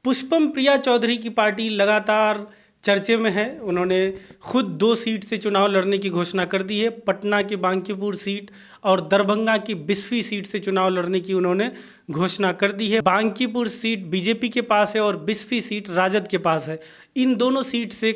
पुष्पम प्रिया चौधरी की पार्टी लगातार चर्चे में है। उन्होंने खुद 2 सीट से चुनाव लड़ने की घोषणा कर दी है। पटना की बांकीपुर सीट और दरभंगा की 20वीं सीट से चुनाव लड़ने की उन्होंने घोषणा कर दी है। बांकीपुर सीट बीजेपी के पास है और 20वीं सीट राजद के पास है। इन दोनों सीट से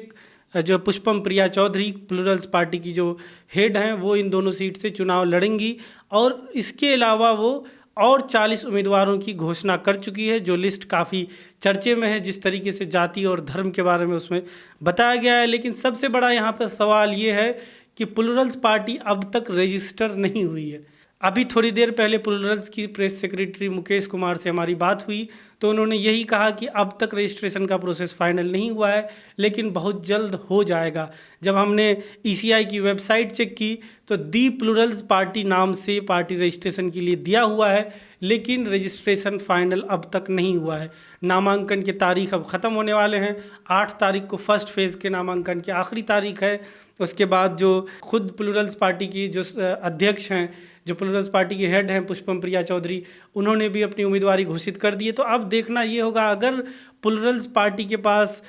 जो पुष्पम प्रिया चौधरी प्लूरल्स पार्टी की जो हेड हैं वो इन दोनों सीट से चुनाव लड़ेंगी और इसके अलावा वो और 40 उम्मीदवारों की घोषणा कर चुकी है, जो लिस्ट काफ़ी चर्चे में है जिस तरीके से जाति और धर्म के बारे में उसमें बताया गया है। लेकिन सबसे बड़ा यहाँ पर सवाल ये है कि प्लूरल्स पार्टी अब तक रजिस्टर नहीं हुई है। अभी थोड़ी देर पहले प्लूरल्स की प्रेस सेक्रेटरी मुकेश कुमार से हमारी बात हुई तो उन्होंने यही कहा कि अब तक रजिस्ट्रेशन का प्रोसेस फाइनल नहीं हुआ है, लेकिन बहुत जल्द हो जाएगा। जब हमने ईसीआई की वेबसाइट चेक की तो दी प्लूरल्स पार्टी नाम से पार्टी रजिस्ट्रेशन के लिए दिया हुआ है, लेकिन रजिस्ट्रेशन फाइनल अब तक नहीं हुआ है। नामांकन की तारीख अब ख़त्म होने वाले हैं। 8 तारीख को फर्स्ट फेज़ के नामांकन की आखिरी तारीख है। उसके बाद जो खुद प्लूरल्स पार्टी की जो अध्यक्ष हैं, जो प्लूरल्स पार्टी के हेड हैं पुष्पम प्रिया चौधरी, उन्होंने भी अपनी उम्मीदवारी घोषित कर दी है। तो अब देखना ये होगा, अगर प्लूरल्स पार्टी के पास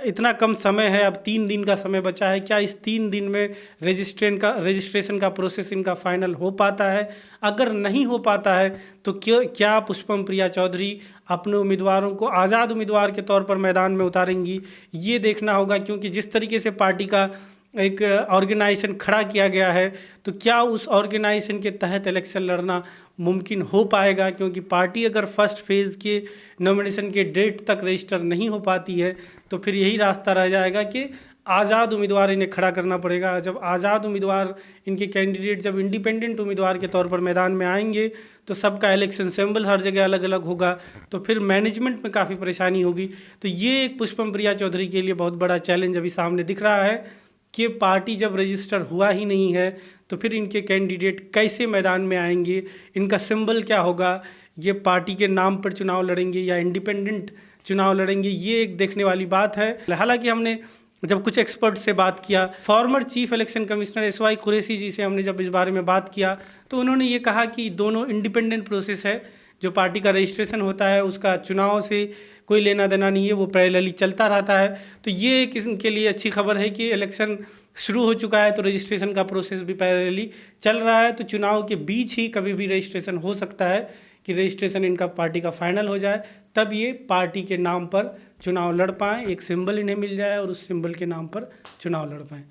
इतना कम समय है, अब 3 दिन का समय बचा है, क्या इस 3 दिन में रजिस्ट्रेशन का प्रोसेस इनका फाइनल हो पाता है। अगर नहीं हो पाता है तो क्या पुष्पम प्रिया चौधरी अपने उम्मीदवारों को आज़ाद उम्मीदवार के तौर पर मैदान में उतारेंगी, ये देखना होगा। क्योंकि जिस तरीके से पार्टी का एक ऑर्गेनाइजेशन खड़ा किया गया है तो क्या उस ऑर्गेनाइजेशन के तहत इलेक्शन लड़ना मुमकिन हो पाएगा। क्योंकि पार्टी अगर फर्स्ट फेज़ के नॉमिनेशन के डेट तक रजिस्टर नहीं हो पाती है तो फिर यही रास्ता रह जाएगा कि आज़ाद उम्मीदवार इन्हें खड़ा करना पड़ेगा। जब आज़ाद उम्मीदवार, इनके कैंडिडेट जब इंडिपेंडेंट उम्मीदवार के तौर पर मैदान में आएंगे तो सबका इलेक्शन सिंबल हर जगह अलग अलग होगा, तो फिर मैनेजमेंट में काफ़ी परेशानी होगी। तो ये एक पुष्पम प्रिया चौधरी के लिए बहुत बड़ा चैलेंज अभी सामने दिख रहा है कि पार्टी जब रजिस्टर हुआ ही नहीं है तो फिर इनके कैंडिडेट कैसे मैदान में आएंगे, इनका सिंबल क्या होगा, ये पार्टी के नाम पर चुनाव लड़ेंगे या इंडिपेंडेंट चुनाव लड़ेंगे, ये एक देखने वाली बात है। हालांकि हमने जब कुछ एक्सपर्ट से बात किया, former chief election commissioner SY Qureshi ji से हमने जब इस बारे में बात किया तो उन्होंने ये कहा कि दोनों इंडिपेंडेंट प्रोसेस है। जो पार्टी का रजिस्ट्रेशन होता है उसका चुनाव से कोई लेना देना नहीं है, वो पैरेलली चलता रहता है। तो ये एक इनके लिए अच्छी खबर है कि इलेक्शन शुरू हो चुका है तो रजिस्ट्रेशन का प्रोसेस भी पैरेलली चल रहा है। तो चुनाव के बीच ही कभी भी रजिस्ट्रेशन हो सकता है कि रजिस्ट्रेशन इनका पार्टी का फाइनल हो जाए, तब ये पार्टी के नाम पर चुनाव लड़ पाएँ, एक सिंबल इन्हें मिल जाए और उस सिंबल के नाम पर चुनाव लड़ पाएँ।